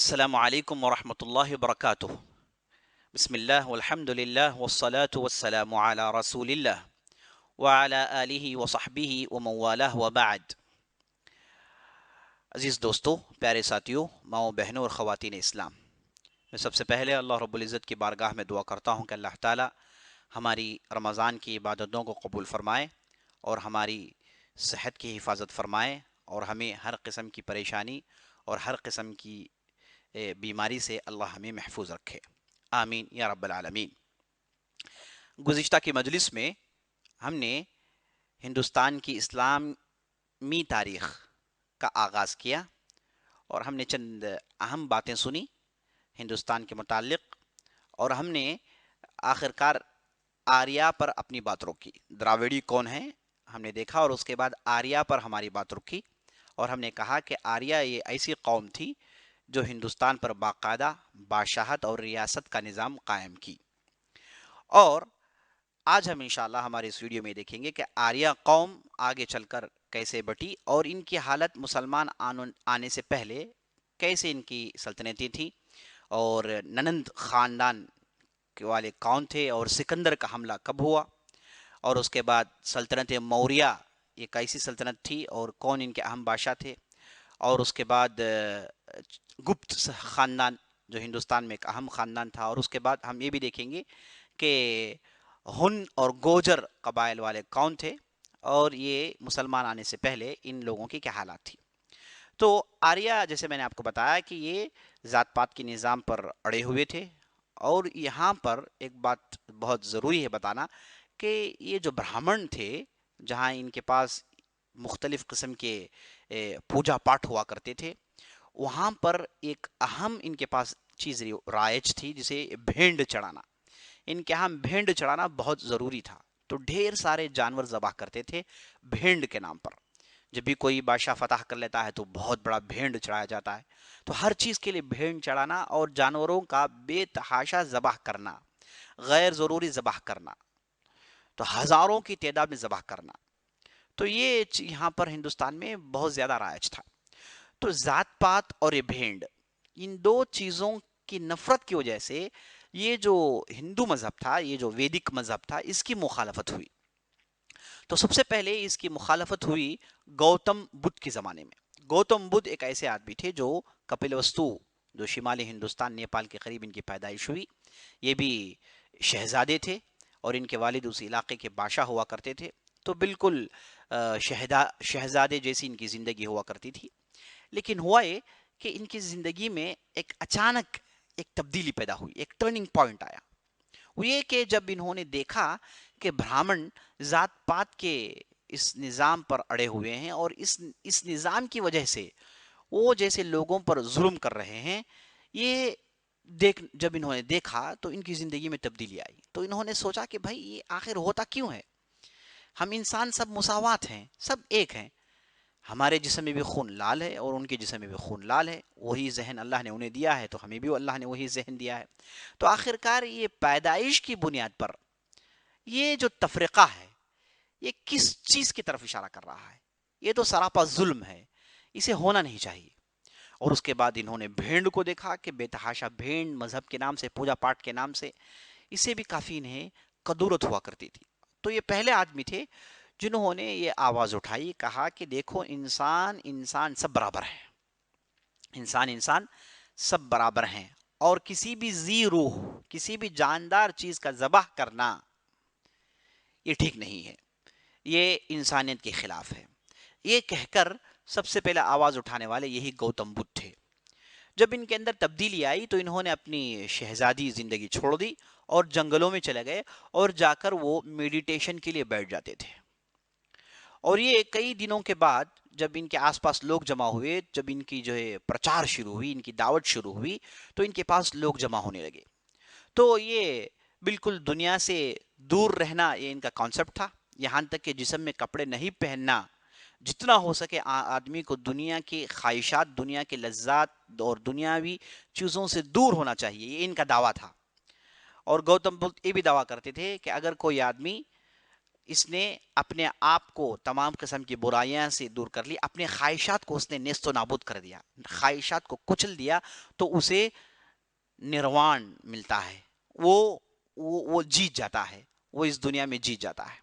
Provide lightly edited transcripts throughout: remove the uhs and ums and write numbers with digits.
السلام عليكم ورحمة الله وبركاته. بسم الله والحمد لله والصلاة والسلام على رسول الله وعلى آلہ وصحبہ ومن والہ وبعد. عزیز دوستو، پیارے ساتھیوں، ماؤں بہنوں اور خواتین اسلام، میں سب سے پہلے اللہ رب العزت کی بارگاہ میں دعا کرتا ہوں کہ اللہ تعالی ہماری رمضان کی عبادتوں کو قبول فرمائے اور ہماری صحت کی حفاظت فرمائے اور ہمیں ہر قسم کی پریشانی اور ہر قسم کی بیماری سے اللہ ہمیں محفوظ رکھے، آمین یا رب العالمین. گزشتہ کی مجلس میں ہم نے ہندوستان کی اسلامی تاریخ کا آغاز کیا اور ہم نے چند اہم باتیں سنی ہندوستان کے متعلق، اور ہم نے آخرکار آریہ پر اپنی بات روکی. دراوڑی کون ہے ہم نے دیکھا، اور اس کے بعد آریہ پر ہماری بات رکی، اور ہم نے کہا کہ آریہ یہ ایسی قوم تھی جو ہندوستان پر باقاعدہ بادشاہت اور ریاست کا نظام قائم کی. اور آج ہم انشاءاللہ ہمارے اس ویڈیو میں دیکھیں گے کہ آریہ قوم آگے چل کر کیسے بٹی اور ان کی حالت مسلمان آنے سے پہلے کیسے ان کی سلطنتیں تھیں، اور ننند خاندان کے والے کون تھے، اور سکندر کا حملہ کب ہوا، اور اس کے بعد سلطنت موریہ یہ کیسی سلطنت تھی اور کون ان کے اہم بادشاہ تھے، اور اس کے بعد گپت خاندان جو ہندوستان میں ایک اہم خاندان تھا، اور اس کے بعد ہم یہ بھی دیکھیں گے کہ ہن اور گوجر قبائل والے کون تھے اور یہ مسلمان آنے سے پہلے ان لوگوں کی کیا حالات تھی. تو آریہ جیسے میں نے آپ کو بتایا کہ یہ ذات پات کے نظام پر اڑے ہوئے تھے، اور یہاں پر ایک بات بہت ضروری ہے بتانا کہ یہ جو برہمن تھے، جہاں ان کے پاس مختلف قسم کے پوجا پاٹ ہوا کرتے تھے، وہاں پر ایک اہم ان کے پاس چیز رائج تھی جسے بھینڈ چڑھانا. ان کے ہاں بھینڈ چڑھانا بہت ضروری تھا، تو ڈھیر سارے جانور ذبح کرتے تھے بھینڈ کے نام پر. جب بھی کوئی بادشاہ فتح کر لیتا ہے تو بہت بڑا بھینڈ چڑھایا جاتا ہے. تو ہر چیز کے لیے بھینڈ چڑھانا اور جانوروں کا بے تحاشا ذبح کرنا، غیر ضروری ذبح کرنا، تو ہزاروں کی تعداد میں ذبح کرنا، تو یہ یہاں پر ہندوستان میں بہت زیادہ رائج تھا. تو ذات پات اور یہ بھینڈ، ان دو چیزوں کی نفرت کی وجہ سے یہ جو ہندو مذہب تھا، یہ جو ویدک مذہب تھا، اس کی مخالفت ہوئی. تو سب سے پہلے اس کی مخالفت ہوئی گوتم بدھ کے زمانے میں. گوتم بدھ ایک ایسے آدمی تھے جو کپل وستو، جو شمالی ہندوستان نیپال کے قریب ان کی پیدائش ہوئی. یہ بھی شہزادے تھے اور ان کے والد اس علاقے کے بادشاہ ہوا کرتے تھے. تو بالکل شہزادے جیسی ان کی زندگی ہوا کرتی تھی. لیکن ہوا یہ کہ ان کی زندگی میں ایک اچانک ایک تبدیلی پیدا ہوئی، ایک ٹرننگ پوائنٹ آیا. وہ یہ کہ جب انہوں نے دیکھا کہ برہمن ذات پات کے اس نظام پر اڑے ہوئے ہیں اور اس نظام کی وجہ سے وہ جیسے لوگوں پر ظلم کر رہے ہیں، یہ جب انہوں نے دیکھا تو ان کی زندگی میں تبدیلی آئی. تو انہوں نے سوچا کہ بھائی یہ آخر ہوتا کیوں ہے؟ ہم انسان سب مساوات ہیں، سب ایک ہیں. ہمارے جسم میں بھی خون لال ہے اور ان کے جسم میں بھی خون لال ہے. وہی ذہن اللہ نے انہیں دیا ہے تو ہمیں بھی اللہ نے وہی ذہن دیا ہے. تو آخرکار یہ پیدائش کی بنیاد پر یہ جو تفرقہ ہے، یہ کس چیز کی طرف اشارہ کر رہا ہے؟ یہ تو سراپا ظلم ہے، اسے ہونا نہیں چاہیے. اور اس کے بعد انہوں نے بھینڈ کو دیکھا کہ بے تحاشا بھینڈ مذہب کے نام سے، پوجا پاٹ کے نام سے، اسے بھی کافی انہیں قدورت ہوا کرتی تھی. تو یہ پہلے آدمی تھے جنہوں نے یہ آواز اٹھائی، کہا کہ دیکھو انسان انسان سب برابر ہیں، انسان انسان سب برابر ہیں، اور کسی بھی ذی روح، کسی بھی جاندار چیز کا ذبح کرنا یہ ٹھیک نہیں ہے، یہ انسانیت کے خلاف ہے. یہ کہہ کر سب سے پہلے آواز اٹھانے والے یہی گوتم بدھ تھے. جب ان کے اندر تبدیلی آئی تو انہوں نے اپنی شہزادی زندگی چھوڑ دی اور جنگلوں میں چلے گئے، اور جا کر وہ میڈیٹیشن کے لیے بیٹھ جاتے تھے. اور یہ کئی دنوں کے بعد جب ان کے آس پاس لوگ جمع ہوئے، جب ان کی جو ہے پرچار شروع ہوئی، ان کی دعوت شروع ہوئی، تو ان کے پاس لوگ جمع ہونے لگے. تو یہ بالکل دنیا سے دور رہنا یہ ان کا کانسیپٹ تھا. یہاں تک کہ جسم میں کپڑے نہیں پہننا، جتنا ہو سکے آدمی کو دنیا کی خواہشات، دنیا کے لذات اور دنیاوی چیزوں سے دور ہونا چاہیے، یہ ان کا دعویٰ تھا. اور گوتم بدھ یہ بھی دعویٰ کرتے تھے کہ اگر کوئی آدمی اس نے اپنے آپ کو تمام قسم کی برائیاں سے دور کر لی، اپنے خواہشات کو اس نے نیست و نابود کر دیا، خواہشات کو کچل دیا، تو اسے نروان ملتا ہے، وہ جیت جاتا ہے، وہ اس دنیا میں جیت جاتا ہے۔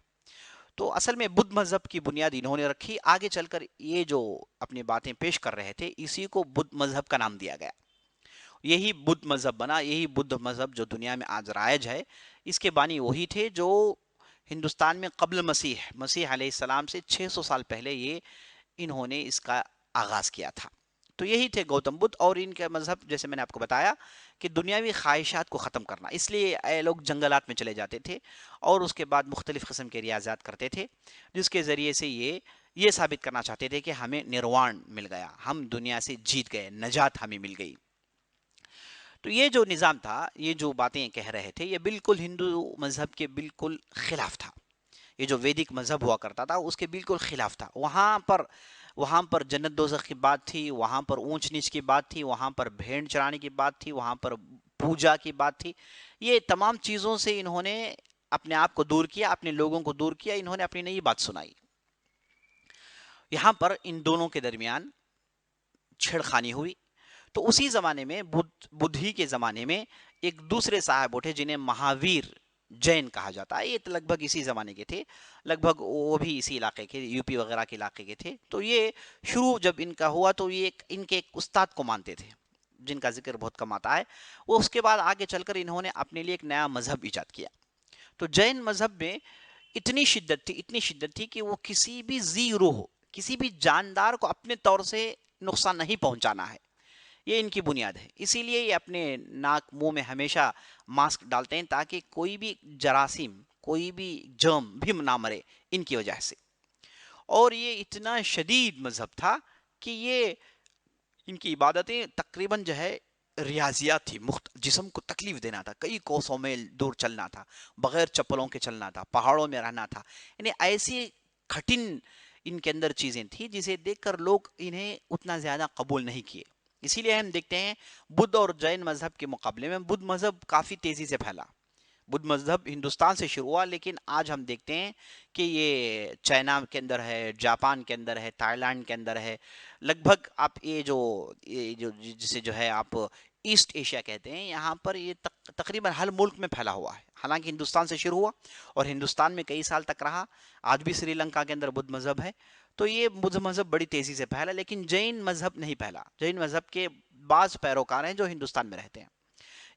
تو اصل میں بدھ مذہب کی بنیاد انہوں نے رکھی، آگے چل کر یہ جو اپنی باتیں پیش کر رہے تھے اسی کو بدھ مذہب کا نام دیا گیا، یہی بدھ مذہب بنا، یہی بدھ مذہب جو دنیا میں آج رائج ہے، اس کے بانی وہی تھے جو ہندوستان میں قبل مسیح علیہ السلام سے 600 سال پہلے انہوں نے اس کا آغاز کیا تھا۔ تو یہی تھے گوتم بدھ، اور ان کا مذہب جیسے میں نے آپ کو بتایا کہ دنیاوی خواہشات کو ختم کرنا، اس لیے اے لوگ جنگلات میں چلے جاتے تھے اور اس کے بعد مختلف قسم کے ریاضات کرتے تھے، جس کے ذریعے سے یہ ثابت کرنا چاہتے تھے کہ ہمیں نروان مل گیا، ہم دنیا سے جیت گئے، نجات ہمیں مل گئی۔ تو یہ جو نظام تھا، یہ جو باتیں کہہ رہے تھے، یہ بالکل ہندو مذہب کے بالکل خلاف تھا، یہ جو ویدک مذہب ہوا کرتا تھا اس کے بالکل خلاف تھا۔ وہاں پر جنت دوزخ کی بات تھی، وہاں پر اونچ نیچ کی بات تھی، وہاں پر بھیڑ چرانے کی بات تھی، وہاں پر پوجا کی بات تھی۔ یہ تمام چیزوں سے انہوں نے اپنے آپ کو دور کیا، اپنے لوگوں کو دور کیا، انہوں نے اپنی نئی بات سنائی۔ یہاں پر ان دونوں کے درمیان چھڑخانی ہوئی، تو اسی زمانے میں بدھ ہی کے زمانے میں ایک دوسرے صاحب اٹھے جنہیں مہاویر جین کہا جاتا ہے، یہ لگ بھگ اسی زمانے کے تھے، لگ بھگ وہ بھی اسی علاقے کے، یو پی وغیرہ کے علاقے کے تھے۔ تو یہ شروع جب ان کا ہوا تو یہ ان کے ایک استاد کو مانتے تھے جن کا ذکر بہت کم آتا ہے، وہ اس کے بعد آگے چل کر انہوں نے اپنے لیے ایک نیا مذہب ایجاد کیا۔ تو جین مذہب میں اتنی شدت تھی کہ وہ کسی بھی ذی روح، کسی بھی جاندار کو اپنے طور سے نقصان نہیں پہنچانا ہے، یہ ان کی بنیاد ہے۔ اسی لیے یہ اپنے ناک منہ میں ہمیشہ ماسک ڈالتے ہیں تاکہ کوئی بھی جراثیم، کوئی بھی جرم بھی نہ مرے ان کی وجہ سے۔ اور یہ اتنا شدید مذہب تھا کہ یہ ان کی عبادتیں تقریباً جو ہے ریاضیات تھی، جسم کو تکلیف دینا تھا، کئی کوسوں میل دور چلنا تھا، بغیر چپلوں کے چلنا تھا، پہاڑوں میں رہنا تھا، یعنی ایسی کٹھن ان کے اندر چیزیں تھیں جسے دیکھ کر لوگ انہیں اتنا زیادہ قبول نہیں کیے۔ اسی لیے ہم دیکھتے ہیں بدھ اور جین مذہب کے مقابلے میں بدھ مذہب کافی تیزی سے پھیلا۔ بدھ مذہب ہندوستان سے شروع ہوا، لیکن آج ہم دیکھتے ہیں کہ یہ چائنا کے اندر ہے، جاپان کے اندر ہے، تھائی لینڈ کے اندر ہے، لگ بھگ آپ یہ جو جسے جو ہے آپ ایسٹ ایشیا کہتے ہیں، یہاں پر یہ تقریباً ہر ملک میں پھیلا ہوا ہے۔ حالانکہ ہندوستان سے شروع ہوا اور ہندوستان میں کئی سال تک رہا، آج بھی سری لنکا کے اندر بدھ مذہب ہے۔ تو یہ بدھ مذہب بڑی تیزی سے پھیلا، لیکن جین مذہب نہیں پھیلا۔ جین مذہب کے بعض پیروکار ہیں جو ہندوستان میں رہتے ہیں،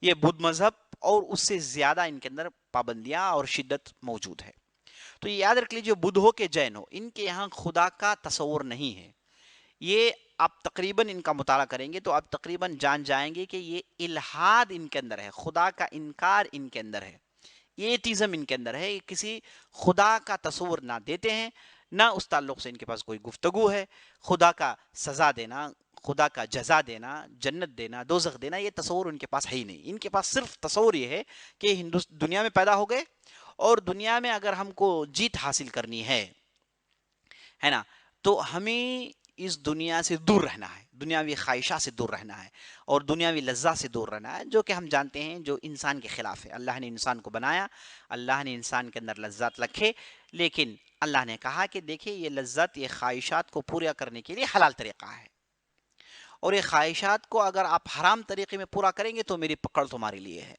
یہ بدھ مذہب اور اس سے زیادہ ان کے اندر پابندیاں اور شدت موجود ہے۔ تو یہ یاد رکھ لیجیے، بدھ ہو کہ جین ہو، ان کے یہاں خدا کا تصور نہیں ہے۔ یہ آپ تقریباً ان کا مطالعہ کریں گے تو آپ تقریباً جان جائیں گے کہ یہ الہاد ان کے اندر ہے، خدا کا انکار ان کے اندر ہے، ایتھیزم ان کے اندر ہے، یہ کسی خدا کا تصور نہ دیتے ہیں، نہ اس تعلق سے ان کے پاس کوئی گفتگو ہے۔ خدا کا سزا دینا، خدا کا جزا دینا، جنت دینا، دوزخ دینا، یہ تصور ان کے پاس ہے ہی نہیں۔ ان کے پاس صرف تصور یہ ہے کہ دنیا میں پیدا ہو گئے اور دنیا میں اگر ہم کو جیت حاصل کرنی ہے نا، تو ہمیں اس دنیا سے دور رہنا ہے، دنیاوی خواہشات سے دور رہنا ہے اور دنیاوی لذات سے دور رہنا ہے، جو کہ ہم جانتے ہیں جو انسان کے خلاف ہے۔ اللہ نے انسان کو بنایا، اللہ نے انسان کے اندر لذات رکھے، لیکن اللہ نے کہا کہ دیکھیں یہ لذت، یہ خواہشات کو پورا کرنے کے لیے حلال طریقہ ہے، اور یہ خواہشات کو اگر آپ حرام طریقے میں پورا کریں گے تو میری پکڑ تمہارے لیے ہے۔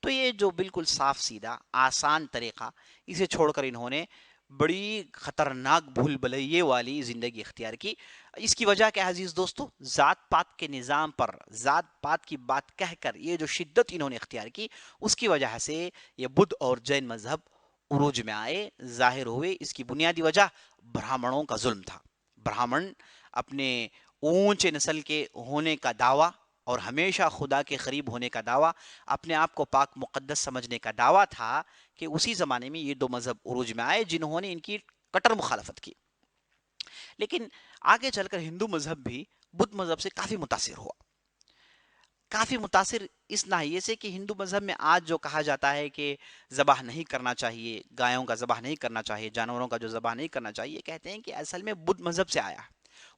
تو یہ جو بالکل صاف سیدھا آسان طریقہ، اسے چھوڑ کر انہوں نے بڑی خطرناک بھول بھلائیے والی زندگی اختیار کی۔ اس کی وجہ کیا ہے عزیز دوستو؟ ذات پات کے نظام پر ذات پات کی بات کہہ کر یہ جو شدت انہوں نے اختیار کی، اس کی وجہ سے یہ بدھ اور جین مذہب عروج میں آئے، ظاہر ہوئے۔ اس کی بنیادی وجہ برہمنوں کا ظلم تھا۔ برہمن اپنے اونچے نسل کے ہونے کا دعویٰ اور ہمیشہ خدا کے قریب ہونے کا دعویٰ، اپنے آپ کو پاک مقدس سمجھنے کا دعویٰ تھا، کہ اسی زمانے میں یہ دو مذہب عروج میں آئے جنہوں نے ان کی کٹر مخالفت کی۔ لیکن آگے چل کر ہندو مذہب بھی بدھ مذہب سے کافی متاثر ہوا، کافی متاثر اس ناحیے سے کہ ہندو مذہب میں آج جو کہا جاتا ہے کہ ذبح نہیں کرنا چاہیے، گایوں کا ذبح نہیں کرنا چاہیے، جانوروں کا جو ذبح نہیں کرنا چاہیے، کہتے ہیں کہ اصل میں بدھ مذہب سے آیا ہے۔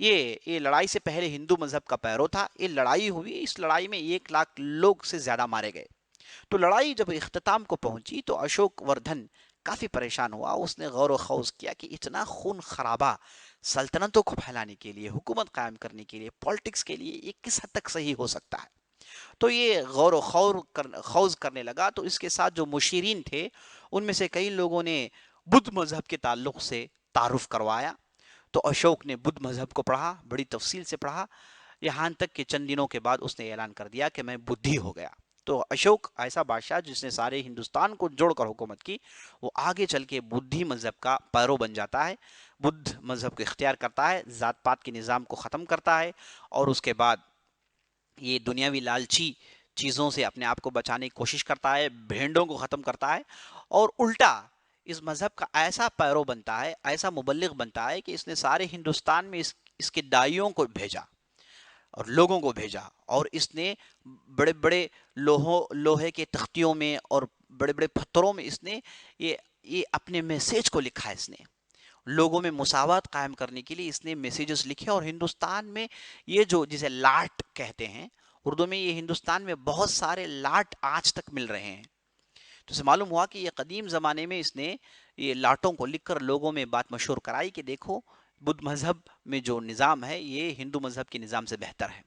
یہ لڑائی سے پہلے ہندو مذہب کا پیرو تھا. یہ لڑائی ہوئی, اس لڑائی میں 1 لاکھ لوگ سے زیادہ مارے گئے. تو لڑائی جب اختتام کو پہنچی تو اشوک وردھن کافی پریشان ہوا. اس نے غور و خوض کیا کہ اتنا خون خرابہ سلطنتوں کو پھیلانے کے لیے, حکومت قائم کرنے کے لیے, پالیٹکس کے لیے یہ کس حد تک صحیح ہو سکتا ہے. تو یہ غور و خوض کرنے لگا. تو اس کے ساتھ جو مشیرین تھے ان میں سے کئی لوگوں نے بدھ مذہب کے تعلق سے تعارف کروایا. تو اشوک نے بدھ مذہب کو پڑھا, بڑی تفصیل سے پڑھا, یہاں تک کہ چند دنوں کے بعد اس نے اعلان کر دیا کہ میں بدھی ہو گیا. تو اشوک ایسا بادشاہ جس نے سارے ہندوستان کو جوڑ کر حکومت کی, وہ آگے چل کے بدھی مذہب کا پیرو بن جاتا ہے, بدھ مذہب کو اختیار کرتا ہے, ذات پات کے نظام کو ختم کرتا ہے, اور اس کے بعد یہ دنیاوی لالچی چیزوں سے اپنے آپ کو بچانے کی کوشش کرتا ہے, بھیڑوں کو ختم کرتا ہے, اور الٹا اس مذہب کا ایسا پیرو بنتا ہے, ایسا مبلغ بنتا ہے کہ اس نے سارے ہندوستان میں اس کے دائیوں کو بھیجا اور لوگوں کو بھیجا, اور اس نے بڑے بڑے لوہے کے تختیوں میں اور بڑے بڑے پتھروں میں اس نے یہ اپنے میسیج کو لکھا ہے. اس نے لوگوں میں مساوات قائم کرنے کے لیے اس نے میسیجز لکھے. اور ہندوستان میں یہ جو جسے لاٹ کہتے ہیں اردو میں, یہ ہندوستان میں بہت سارے لاٹ آج تک مل رہے ہیں. تو اسے معلوم ہوا کہ یہ قدیم زمانے میں اس نے یہ لاٹوں کو لکھ کر لوگوں میں بات مشہور کرائی کہ دیکھو بدھ مذہب میں جو نظام ہے یہ ہندو مذہب کے نظام سے بہتر ہے.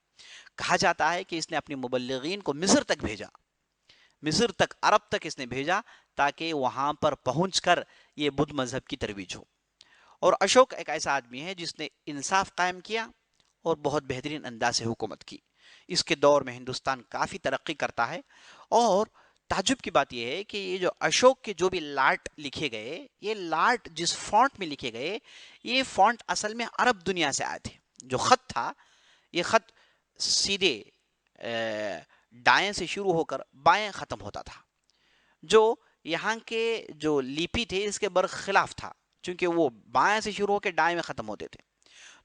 کہا جاتا ہے کہ اس نے اپنی مبلغین کو مصر تک بھیجا, مصر تک, عرب تک اس نے بھیجا, تاکہ وہاں پر پہنچ کر یہ بدھ مذہب کی ترویج ہو. اور اشوک ایک ایسا آدمی ہے جس نے انصاف قائم کیا اور بہت بہترین انداز سے حکومت کی. اس کے دور میں ہندوستان کافی ترقی کرتا ہے. اور تعجب کی بات یہ ہے کہ یہ جو اشوک کے جو بھی لاٹ لکھے گئے, یہ لاٹ جس فونٹ میں لکھے گئے, یہ فونٹ اصل میں عرب دنیا سے آئے تھے. جو خط تھا, یہ خط سیدھے دائیں سے شروع ہو کر بائیں ختم ہوتا تھا, جو یہاں کے جو لیپی تھے اس کے برخلاف تھا, چونکہ وہ بائیں سے شروع ہو کے دائیں میں ختم ہوتے تھے.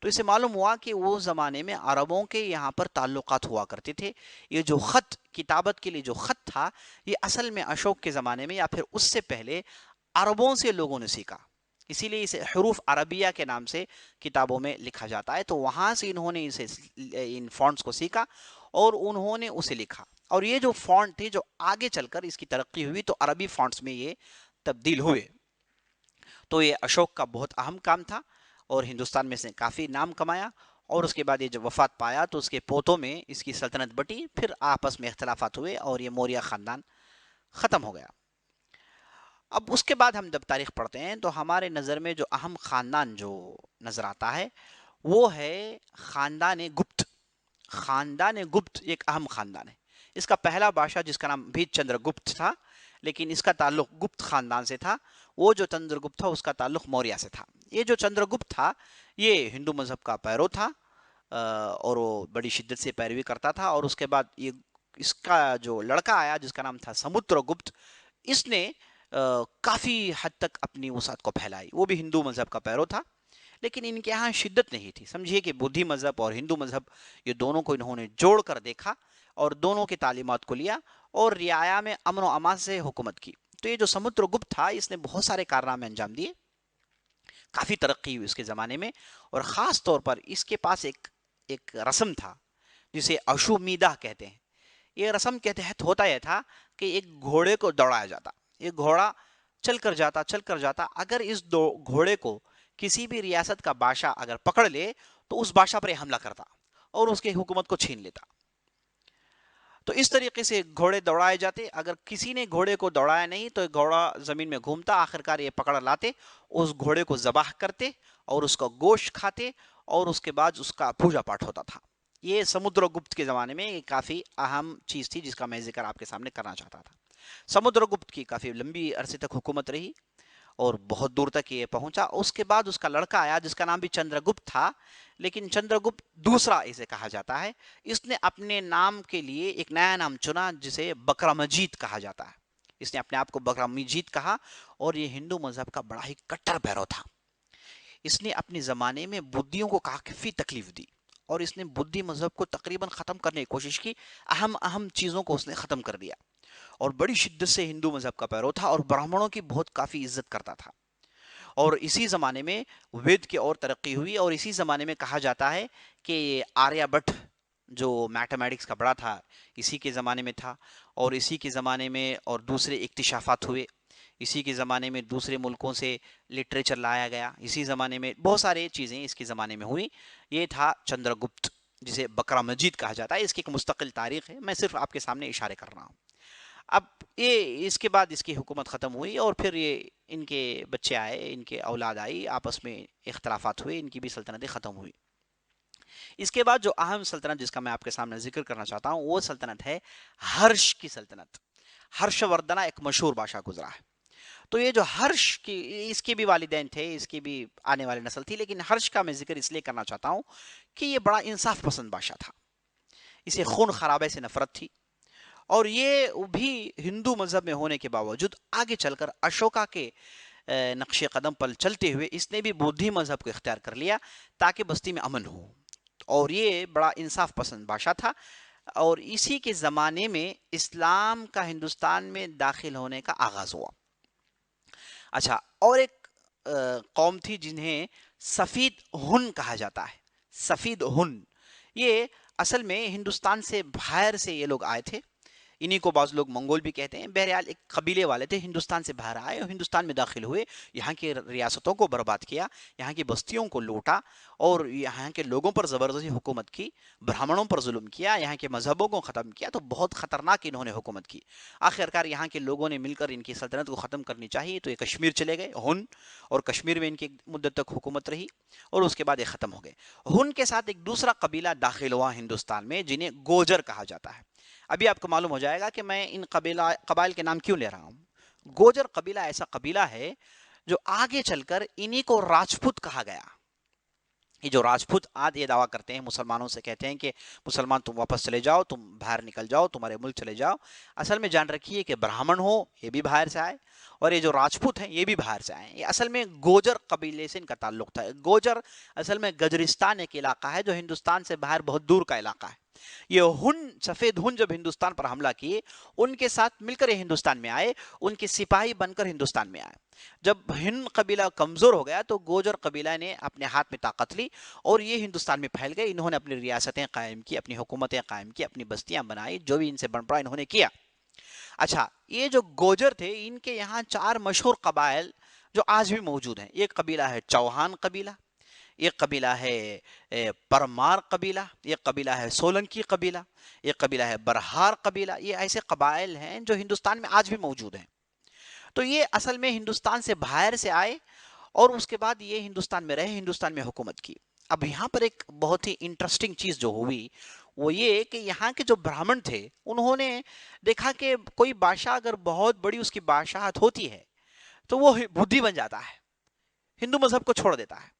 تو اس سے معلوم ہوا کہ وہ زمانے میں عربوں کے یہاں پر تعلقات ہوا کرتے تھے. یہ جو خط, کتابت کے لیے جو خط تھا, یہ اصل میں اشوک کے زمانے میں یا پھر اس سے پہلے عربوں سے لوگوں نے سیکھا. اسی لیے اسے حروف عربیہ کے نام سے کتابوں میں لکھا جاتا ہے. تو وہاں سے انہوں نے ان فونٹس کو سیکھا اور انہوں نے اسے لکھا. اور یہ جو فونٹ تھے جو آگے چل کر اس کی ترقی ہوئی تو عربی فونٹس میں یہ تبدیل ہوئے. تو یہ اشوک کا بہت اہم کام تھا اور ہندوستان میں اس نے کافی نام کمایا. اور اس کے بعد یہ جب وفات پایا تو اس کے پوتوں میں اس کی سلطنت بٹی, پھر آپس میں اختلافات ہوئے اور یہ موریہ خاندان ختم ہو گیا. اب اس کے بعد ہم جب تاریخ پڑھتے ہیں تو ہمارے نظر میں جو اہم خاندان جو نظر آتا ہے وہ ہے خاندان گپت. خاندان گپت ایک اہم خاندان ہے. اس کا پہلا بادشاہ جس کا نام بھی چندر گپت تھا, لیکن اس کا تعلق گپت خاندان سے تھا. وہ جو چندر گپت تھا اس کا تعلق موریہ سے تھا. یہ جو چندر گپت تھا یہ ہندو مذہب کا پیرو تھا اور وہ بڑی شدت سے پیروی کرتا تھا. اور اس کے بعد یہ اس کا جو لڑکا آیا جس کا نام تھا سمدر گپت, اس نے کافی حد تک اپنی وسعت کو پھیلائی. وہ بھی ہندو مذہب کا پیرو تھا, لیکن ان کے یہاں شدت نہیں تھی. سمجھیے کہ بدھی مذہب اور ہندو مذہب یہ دونوں کو انہوں نے جوڑ کر دیکھا اور دونوں کی تعلیمات کو لیا اور رعایا میں امن و امان سے حکومت کی. تو یہ جو سمدر گپت تھا اس نے بہت سارے کارنامے انجام دیے, کافی ترقی ہوئی اس کے زمانے میں. اور خاص طور پر اس کے پاس ایک رسم تھا جسے اشومیدہ کہتے ہیں. یہ رسم کے تحت ہوتا یہ تھا کہ ایک گھوڑے کو دوڑایا جاتا, ایک گھوڑا چل کر جاتا. اگر اس گھوڑے کو کسی بھی ریاست کا بادشاہ اگر پکڑ لے تو اس بادشاہ پر حملہ کرتا اور اس کی حکومت کو چھین لیتا. تو اس طریقے سے گھوڑے دوڑائے جاتے. اگر کسی نے گھوڑے کو دوڑایا نہیں تو گھوڑا زمین میں گھومتا. آخرکار یہ پکڑ لاتے, اس گھوڑے کو ذبح کرتے اور اس کا گوشت کھاتے اور اس کے بعد اس کا پوجا پاٹ ہوتا تھا. یہ سمدر گپت کے زمانے میں یہ کافی اہم چیز تھی جس کا میں ذکر آپ کے سامنے کرنا چاہتا تھا. سمدر گپت کی کافی لمبی عرصے تک حکومت رہی اور بہت دور تک یہ پہنچا. اس کے بعد اس کا لڑکا آیا جس کا نام بھی چندر گپت تھا, لیکن چندر گپت دوسرا اسے کہا جاتا ہے. اس نے اپنے نام کے لیے ایک نیا نام چنا جسے بکرامجیت کہا جاتا ہے. اس نے اپنے آپ کو بکرامجیت کہا اور یہ ہندو مذہب کا بڑا ہی کٹر پیرو تھا. اس نے اپنے زمانے میں بدھیوں کو کافی تکلیف دی اور اس نے بدھی مذہب کو تقریباً ختم کرنے کی کوشش کی. اہم چیزوں کو اس نے ختم کر دیا اور بڑی شدت سے ہندو مذہب کا پیرو تھا اور براہمنوں کی بہت کافی عزت کرتا تھا. اور اسی زمانے میں وید کی اور ترقی ہوئی، اور اسی زمانے میں کہا جاتا ہے کہ آریہ بٹ جو میتھمیٹکس کا بڑا تھا اسی کے زمانے میں تھا، اور اسی کے زمانے میں اور دوسرے اکتشافات ہوئے، اسی کے زمانے میں دوسرے ملکوں سے لٹریچر لایا گیا، اسی زمانے میں بہت سارے چیزیں اس کے زمانے میں ہوئی. یہ تھا چندر گپت جسے بکرا مجید کہا جاتا ہے. اس کی ایک مستقل تاریخ ہے، میں صرف آپ کے سامنے اشارے کر رہا ہوں. اب یہ اس کے بعد اس کی حکومت ختم ہوئی، اور پھر یہ ان کے بچے آئے، ان کے اولاد آئی، آپس میں اختلافات ہوئے، ان کی بھی سلطنتیں ختم ہوئی. اس کے بعد جو اہم سلطنت جس کا میں آپ کے سامنے ذکر کرنا چاہتا ہوں وہ سلطنت ہے ہرش کی سلطنت. ہرش وردنا ایک مشہور بادشاہ گزرا ہے. تو یہ جو ہرش کی، اس کے بھی والدین تھے، اس کی بھی آنے والی نسل تھی، لیکن ہرش کا میں ذکر اس لیے کرنا چاہتا ہوں کہ یہ بڑا انصاف پسند بادشاہ تھا. اسے خون خرابے سے نفرت تھی، اور یہ بھی ہندو مذہب میں ہونے کے باوجود آگے چل کر اشوکا کے نقش قدم پر چلتے ہوئے اس نے بھی بودھی مذہب کو اختیار کر لیا تاکہ بستی میں امن ہو. اور یہ بڑا انصاف پسند بادشاہ تھا، اور اسی کے زمانے میں اسلام کا ہندوستان میں داخل ہونے کا آغاز ہوا. اچھا، اور ایک قوم تھی جنہیں سفید ہن کہا جاتا ہے. سفید ہن یہ اصل میں ہندوستان سے باہر سے یہ لوگ آئے تھے. انہی کو بعض لوگ منگول بھی کہتے ہیں. بہرحال ایک قبیلے والے تھے، ہندوستان سے باہر آئے اور ہندوستان میں داخل ہوئے، یہاں کی ریاستوں کو برباد کیا، یہاں کی بستیوں کو لوٹا، اور یہاں کے لوگوں پر زبردستی حکومت کی، برہمنوں پر ظلم کیا، یہاں کے مذہبوں کو ختم کیا. تو بہت خطرناک انہوں نے حکومت کی. آخرکار یہاں کے لوگوں نے مل کر ان کی سلطنت کو ختم کرنی چاہیے، تو یہ کشمیر چلے گئے ہن، اور کشمیر میں ان کی مدت تک حکومت رہی، اور اس کے بعد یہ ختم ہو گئے. ہن کے ساتھ ایک دوسرا قبیلہ داخل ہوا ہندوستان میں جنہیں گوجر کہا جاتا ہے. ابھی آپ کو معلوم ہو جائے گا کہ میں ان قبائل کے نام کیوں لے رہا ہوں. گوجر قبیلہ ایسا قبیلہ ہے جو آگے چل کر انہی کو راجپوت کہا گیا. یہ جو راجپوت آج یہ دعویٰ کرتے ہیں، مسلمانوں سے کہتے ہیں کہ مسلمان تم واپس چلے جاؤ، تم باہر نکل جاؤ، تمہارے ملک چلے جاؤ. اصل میں جان رکھیے کہ برہمن ہو یہ بھی باہر سے آئے، اور یہ جو راجپوت ہیں یہ بھی باہر سے آئے. یہ اصل میں گوجر قبیلے سے ان کا تعلق تھا. گوجر اصل میں گجرستان ایک علاقہ ہے جو ہندوستان سے باہر بہت دور کا علاقہ ہے. یہ ہن، سفید ہن جب ہندوستان پر حملہ کیے، ان کے ساتھ مل کر یہ ہندوستان میں آئے، ان کے سپاہی بن کر ہندوستان میں آئے. جب ہند قبیلہ کمزور ہو گیا تو گوجر قبیلہ نے اپنے ہاتھ میں طاقت لی، اور یہ ہندوستان میں پھیل گئے. انہوں نے اپنی ریاستیں قائم کی، اپنی حکومتیں قائم کی، اپنی بستیاں بنائی، جو بھی ان سے بن پڑا انہوں نے کیا. اچھا، یہ جو گوجر تھے ان کے یہاں 4 مشہور قبائل جو آج بھی موجود ہیں. ایک قبیلہ ہے چوہان قبیلہ، ایک قبیلہ ہے پرمار قبیلہ، ایک قبیلہ ہے سولنکی قبیلہ، ایک قبیلہ ہے برہار قبیلہ. یہ ایسے قبائل ہیں جو ہندوستان میں آج بھی موجود ہیں. تو یہ اصل میں ہندوستان سے باہر سے آئے، اور اس کے بعد یہ ہندوستان میں رہے، ہندوستان میں حکومت کی. اب یہاں پر ایک بہت ہی انٹرسٹنگ چیز جو ہوئی وہ یہ کہ یہاں کے جو برہمن تھے انہوں نے دیکھا کہ کوئی بادشاہ اگر بہت بڑی اس کی بادشاہت ہوتی ہے تو وہ بدھی بن جاتا ہے، ہندو مذہب کو چھوڑ دیتا ہے.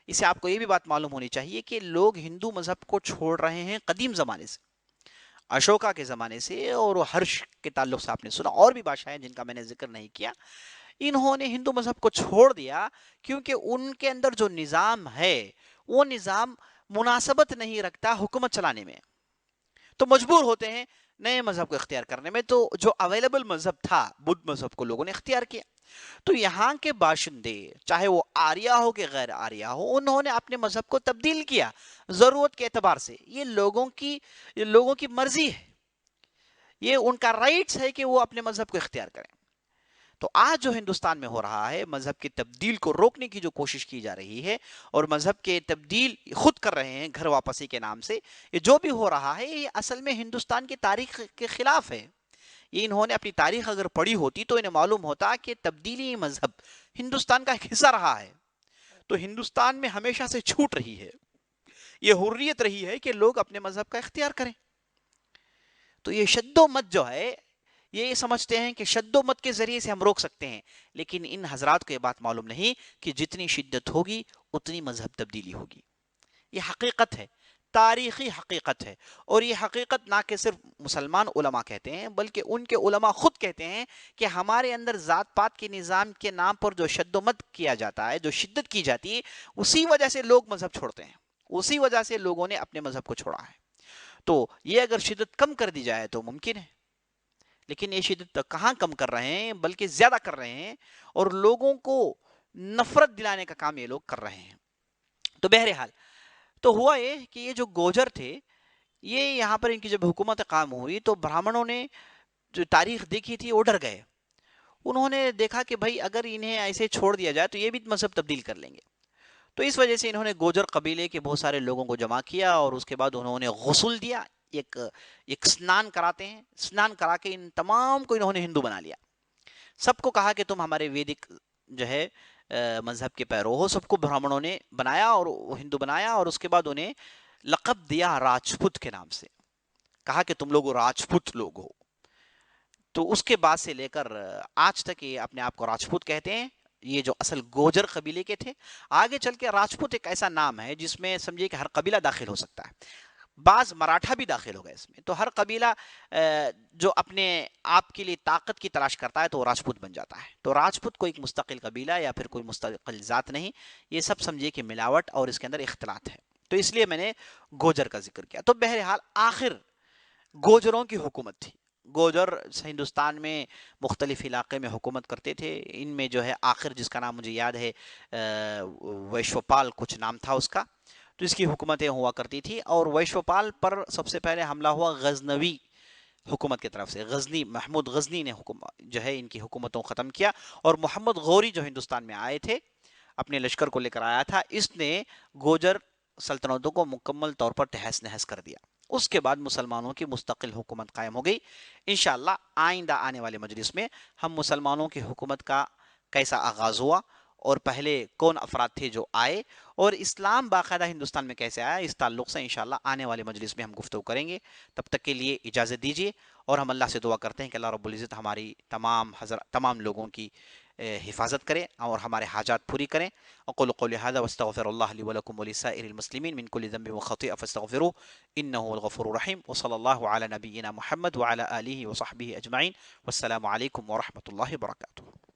اس سے آپ کو یہ بھی بات معلوم ہونی چاہیے کہ لوگ ہندو مذہب کو چھوڑ رہے ہیں قدیم زمانے سے، اشوکا کے زمانے سے، اور ہرش کے تعلق سے آپ نے سنا، اور بھی بادشاہ ہیں جن کا میں نے ذکر نہیں کیا. انہوں نے ہندو مذہب کو چھوڑ دیا کیونکہ ان کے اندر جو نظام ہے وہ نظام مناسبت نہیں رکھتا حکومت چلانے میں، تو مجبور ہوتے ہیں نئے مذہب کو اختیار کرنے میں. تو جو اویلیبل مذہب تھا بدھ مذہب کو لوگوں نے اختیار کیا. تو یہاں کے باشندے چاہے وہ آریہ ہو کہ غیر آریہ ہو، انہوں نے اپنے مذہب کو تبدیل کیا ضرورت کے اعتبار سے. یہ لوگوں کی مرضی ہے، یہ ان کا رائٹس ہے کہ وہ اپنے مذہب کو اختیار کریں. تو آج جو ہندوستان میں ہو رہا ہے، مذہب کی تبدیل کو روکنے کی جو کوشش کی جا رہی ہے، اور مذہب کے تبدیل خود کر رہے ہیں گھر واپسی کے نام سے، یہ جو بھی ہو رہا ہے یہ اصل میں ہندوستان کی تاریخ کے خلاف ہے. یہ انہوں نے اپنی تاریخ اگر پڑھی ہوتی تو انہیں معلوم ہوتا کہ تبدیلی مذہب ہندوستان کا ایک حصہ رہا ہے. تو ہندوستان میں ہمیشہ سے چھوٹ رہی ہے، یہ حریت رہی ہے کہ لوگ اپنے مذہب کا اختیار کریں. تو یہ شد و مت جو ہے، یہ سمجھتے ہیں کہ شد و مت کے ذریعے سے ہم روک سکتے ہیں، لیکن ان حضرات کو یہ بات معلوم نہیں کہ جتنی شدت ہوگی اتنی مذہب تبدیلی ہوگی. یہ حقیقت ہے، تاریخی حقیقت ہے. اور یہ حقیقت نہ کہ صرف مسلمان علماء کہتے ہیں بلکہ ان کے علماء خود کہتے ہیں کہ ہمارے اندر ذات پات کے نظام کے نام پر جو شد و مت کیا جاتا ہے، جو شدت کی جاتی ہے، اسی وجہ سے لوگ مذہب چھوڑتے ہیں، اسی وجہ سے لوگوں نے اپنے مذہب کو چھوڑا ہے. تو یہ اگر شدت کم کر دی جائے تو ممکن ہے، لیکن یہ شدت کہاں کم کر رہے ہیں بلکہ زیادہ کر رہے ہیں، اور لوگوں کو نفرت دلانے کا کام یہ لوگ کر رہے ہیں۔ تو بہرحال تو ہوا یہ کہ یہ جو گوجر تھے، یہ یہاں پر ان کی جب حکومت قائم ہوئی تو برہمنوں نے جو تاریخ دیکھی تھی وہ ڈر گئے۔ انہوں نے دیکھا کہ بھائی اگر انہیں ایسے چھوڑ دیا جائے تو یہ بھی مذہب تبدیل کر لیں گے، تو اس وجہ سے انہوں نے گوجر قبیلے کے بہت سارے لوگوں کو جمع کیا اور اس کے بعد انہوں نے غسل دیا، ایک ایک اسنان کراتے ہیں، اسنان کرا کے ان تمام کو انہوں نے ہندو بنا لیا۔ سب کو کہا کہ تم ہمارے ویدک جو ہے مذہب کے پیرو ہو، سب کو برہمنوں نے بنایا اور ہندو بنایا، اور اس کے بعد انہیں لقب دیا راجپوت کے نام سے، کہا کہ تم لوگ راجپوت لوگ ہو۔ تو اس کے بعد سے لے کر آج تک یہ اپنے آپ کو راجپوت کہتے ہیں، یہ جو اصل گوجر قبیلے کے تھے۔ آگے چل کے راجپوت ایک ایسا نام ہے جس میں سمجھیے کہ ہر قبیلہ داخل ہو سکتا ہے، بعض مراٹھا بھی داخل ہو گئے اس میں، تو ہر قبیلہ جو اپنے آپ کے لیے طاقت کی تلاش کرتا ہے تو وہ راجپوت بن جاتا ہے۔ تو راجپوت کوئی ایک مستقل قبیلہ یا پھر کوئی مستقل ذات نہیں، یہ سب سمجھیے کہ ملاوٹ اور اس کے اندر اختلاط ہے، تو اس لیے میں نے گوجر کا ذکر کیا۔ تو بہرحال آخر گوجروں کی حکومت تھی، گوجر ہندوستان میں مختلف علاقے میں حکومت کرتے تھے۔ ان میں جو ہے آخر جس کا نام مجھے یاد ہے ویشوپال کچھ نام تھا اس کا، تو اس کی حکومتیں ہوا کرتی تھی، اور ویشوپال پر سب سے پہلے حملہ ہوا غزنوی حکومت کی طرف سے۔ غزنی محمود غزنی نے جو ہے ان کی حکومتوں کو ختم کیا، اور محمد غوری جو ہندوستان میں آئے تھے اپنے لشکر کو لے کر آیا تھا، اس نے گوجر سلطنتوں کو مکمل طور پر تہس نہس کر دیا۔ اس کے بعد مسلمانوں کی مستقل حکومت قائم ہو گئی۔ انشاءاللہ آئندہ آنے والے مجلس میں ہم مسلمانوں کی حکومت کا کیسا آغاز ہوا، اور پہلے کون افراد تھے جو آئے، اور اسلام باقاعدہ ہندوستان میں کیسے آیا، اس تعلق سے انشاءاللہ آنے والے مجلس میں ہم گفتگو کریں گے۔ تب تک کے لیے اجازت دیجیے، اور ہم اللہ سے دعا کرتے ہیں کہ اللہ رب العزت ہماری تمام لوگوں کی حفاظت کرے اور ہمارے حاجات پوری کریں۔ اقول قولی هذا واستغفر الله لي ولكم ولسائر المسلمين من كل ذنب وخطيئة فاستغفروه انه هو الغفور الرحيم، وصلى الله على نبينا محمد وعلى آله وصحبه اجمعين، والسلام عليكم ورحمة الله وبركاته۔